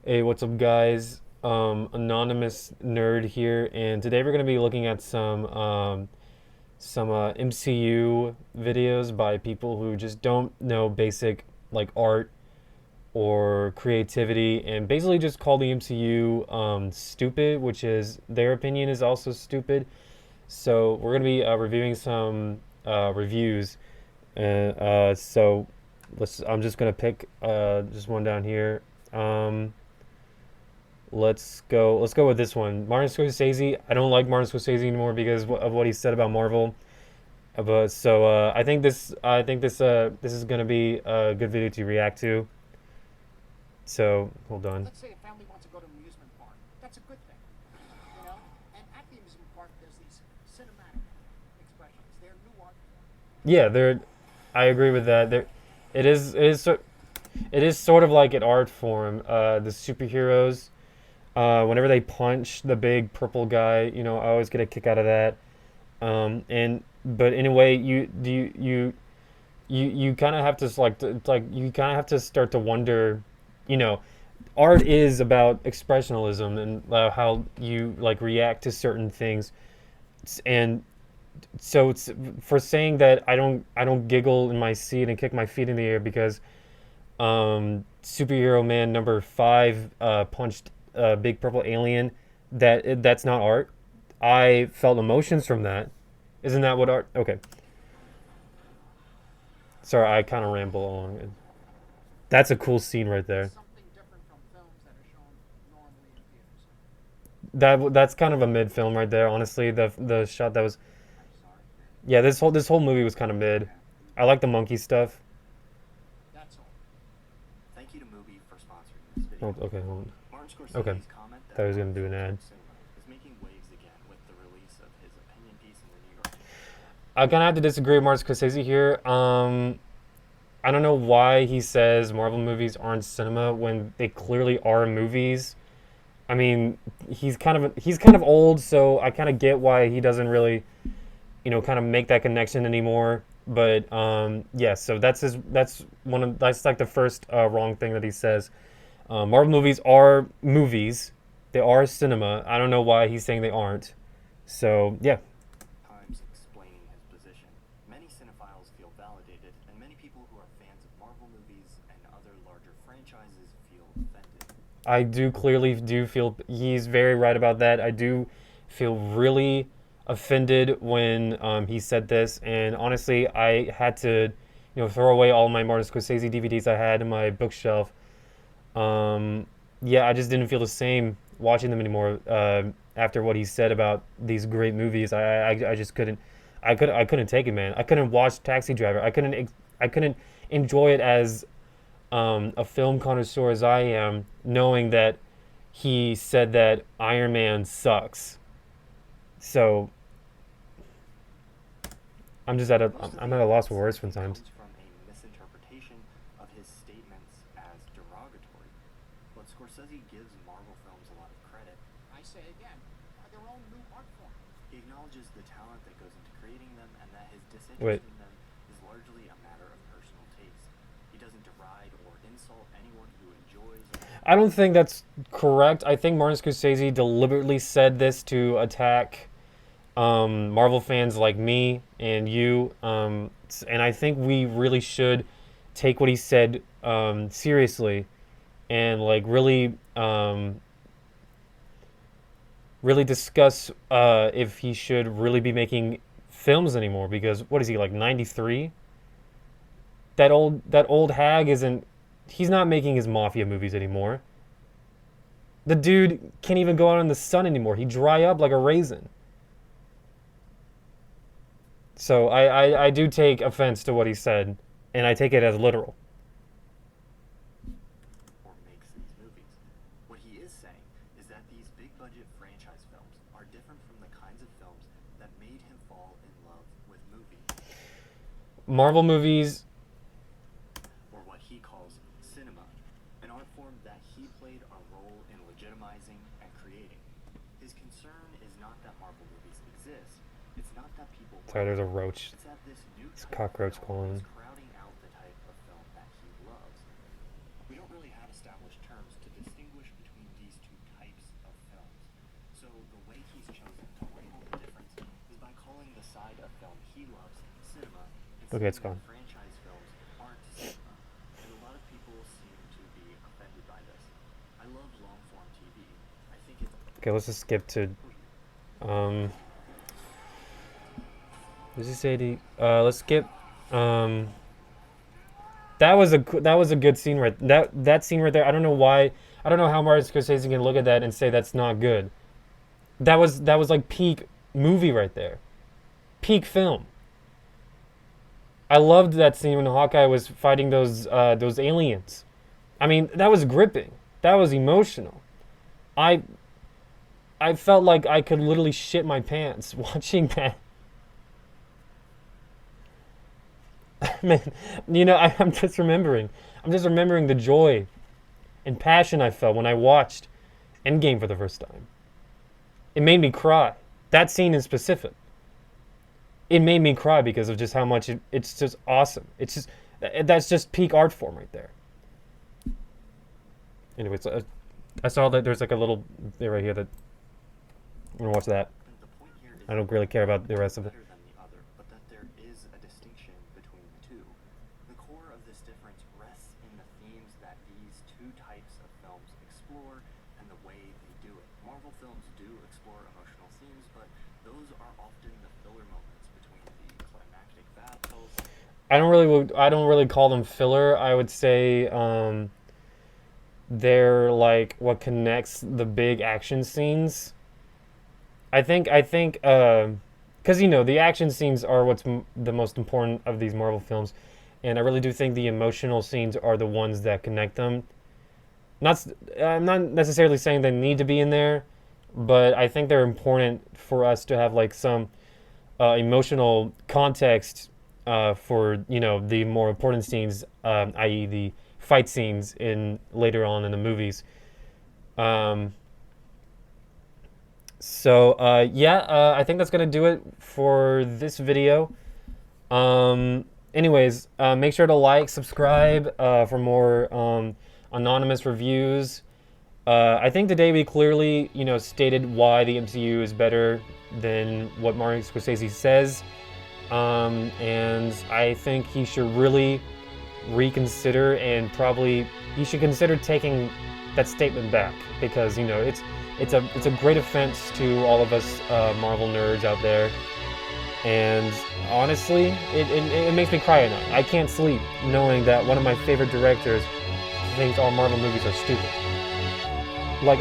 Hey, what's up, guys? Anonymous nerd here, and today we're gonna be looking at some MCU videos by people who just don't know basic like art or creativity, and basically just call the MCU stupid, which is their opinion is also stupid. So we're gonna be reviewing some reviews, and so let's. I'm just gonna pick just one down here. Um, Let's go. Let's go with this one. Martin Scorsese. I don't like Martin Scorsese anymore because of what he said about Marvel. But so I think this. This is gonna be a good video to react to. So hold on. Let's say a family wants to go to an amusement park. That's a good thing, you know? And at the amusement park, there's these cinematic expressions. They're new art form. Yeah, there. I agree with that. There, it is. It is sort of like an art form. The superheroes. Whenever they punch the big purple guy, I always get a kick out of that. And but in a way, you kind of have to you kind of have to start to wonder, you know, art is about expressionism and how you like react to certain things, and so it's for saying that I don't giggle in my seat and kick my feet in the air because superhero man number five punched a big purple alien. That's not art. I felt emotions from that. Isn't that what art? Okay, sorry, I kind of ramble along. That's a cool scene right It's there. something different from films that are shown normally in theaters. That's kind of a mid film right there. Honestly, the shot that was, I'm sorry. yeah, this whole movie was kind of mid. I like the monkey stuff. That's all. Thank you to Mubi for sponsoring this Oh, video. okay, hold on. Martin Okay, Scorsese's comment thought that I was gonna art do an films ad. aren't cinema is making waves again with the release of his opinion piece in the New York Times. I kind of have to disagree with Martin Scorsese here. I don't know why he says Marvel movies aren't cinema when they clearly are movies. I mean, he's kind of old, so I kind of get why he doesn't really, kind of make that connection anymore. But yeah, so that's like the first wrong thing that he says. Marvel movies are movies. They are cinema. I don't know why he's saying they aren't. So yeah, Times explaining his position. Many cinephiles feel validated, and many people who are fans of Marvel movies and other larger franchises feel offended. I do clearly do feel he's very right about that. I do feel really offended when he said this, and honestly, I had to, throw away all my Martin Scorsese DVDs I had in my bookshelf. Yeah, I just didn't feel the same watching them anymore after what he said about these great movies. I just couldn't. I couldn't take it, man. I couldn't watch Taxi Driver. I couldn't enjoy it as a film connoisseur as I am, knowing that he said that Iron Man sucks. So Most of I'm the at a loss for offense, words he sometimes. comes from a misinterpretation of his statements as derogatory. But Scorsese gives Marvel films a lot of credit. I say again, are their own new art form. He acknowledges the talent that goes into creating them and that his Wait, disinterest in them is largely a matter of personal taste. He doesn't deride or insult anyone who enjoys or I don't appreciates think them. that's correct. I think Martin Scorsese deliberately said this to attack Marvel fans like me and you. And I think we really should take what he said seriously and like really discuss if he should really be making films anymore. Because what is he, like 93? That old hag isn't. He's not making his mafia movies anymore. The dude can't even go out in the sun anymore. He dry up like a raisin. So I do take offense to what he said, and I take it as literal. Or makes these movies. What he is saying is that these big budget franchise films are different from the kinds of films that made him fall in love with movies, Marvel movies. or what he calls cinema, an art form that he played a role in legitimizing and creating. His concern is not that Marvel movies exist, it's not that people Sorry, like there's a them, roach. it's that this new It's a type of cockroach film is calling. crowding out the type of film that he loves. We don't really have established terms to distinguish Okay, it's gone. Franchise films aren't cinema, and a lot of people seem to be offended by this. I love long-form TV. I think it's Okay, let's just skip to. Does he say the? Let's skip. That was a good scene right. That scene right there. I don't know why. I don't know how Martin Scorsese can look at that and say that's not good. That was like peak movie right there. Peak film. I loved that scene when Hawkeye was fighting those aliens. I mean, that was gripping. That was emotional. I felt like I could literally shit my pants watching that. Man, you know, I'm just remembering the joy and passion I felt when I watched Endgame for the first time. It made me cry. That scene in specific. It made me cry because of just how much it's just awesome. It's just, that's just peak art form right there. Anyways, I saw that there's like a little bit right here that I'm gonna watch that. the point here is I don't really care about the rest of it. better than the other, but that there is a distinction between the two. The core of this difference rests in the themes that these two types of films explore and the way they do it. Marvel films do explore emotional themes, but those are often the filler moments between the climactic battles. I don't really call them filler. I would say they're like what connects the big action scenes. I think because you know the action scenes are what's the most important of these Marvel films, and I really do think the emotional scenes are the ones that connect them. I'm not necessarily saying they need to be in there, but I think they're important for us to have like some emotional context for, you know, the more important scenes, i.e. the fight scenes in later on in the movies. I think that's gonna do it for this video. Anyways, make sure to like, subscribe for more anonymous reviews. I think today we clearly, you know, stated why the MCU is better than what Martin Scorsese says, and I think he should really reconsider, and probably he should consider taking that statement back, because, you know, it's a great offense to all of us Marvel nerds out there, and honestly, it makes me cry at night. I can't sleep knowing that one of my favorite directors thinks all Marvel movies are stupid. Like,